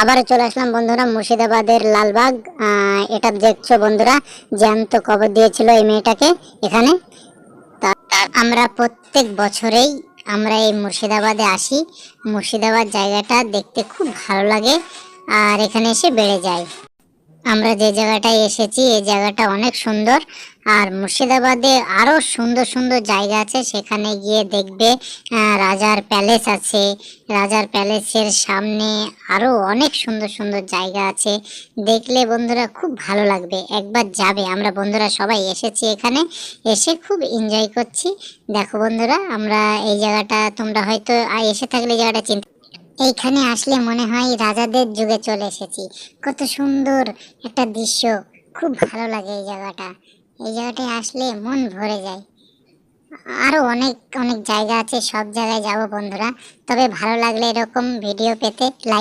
আবারও চলে আসলাম বন্ধুরা মুর্শিদাবাদের লালবাগ। এটা দেখছো বন্ধুরা, জ্যান্ত কবর দিয়েছিল এই মেয়েটাকে এখানে। তা আমরা প্রত্যেক বছরেই আমরা এই মুর্শিদাবাদে আসি। মুর্শিদাবাদ জায়গাটা দেখতে খুব ভালো লাগে আর এখানে এসে বেড়ে যায়। আমরা যে জায়গাটায় এসেছি এই জায়গাটা অনেক সুন্দর। আর মুর্শিদাবাদে আরো সুন্দর সুন্দর জায়গা আছে, সেখানে গিয়ে দেখবে রাজার প্যালেস আছে। রাজার প্যালেসের সামনে আরো অনেক সুন্দর সুন্দর জায়গা আছে, দেখলে বন্ধুরা খুব ভালো লাগবে, একবার যাবে। আমরা বন্ধুরা সবাই এসেছি এখানে, এসে খুব এনজয় করছি। দেখো বন্ধুরা, আমরা এই জায়গাটা তোমরা হয়তো এসে থাকলে এই জায়গাটা চিনতে, এইখানে আসলে মনে হয় রাজাদের যুগে চলে এসেছি। কত সুন্দর একটা দৃশ্য, খুব ভালো লাগে এই জায়গাটা। এই জায়গাটায় আসলে মন ভরে যায়। আরো অনেক অনেক জায়গা আছে, সব জায়গায় যাব বন্ধুরা। তবে ভালো লাগলে এরকম ভিডিও পেতে লাইক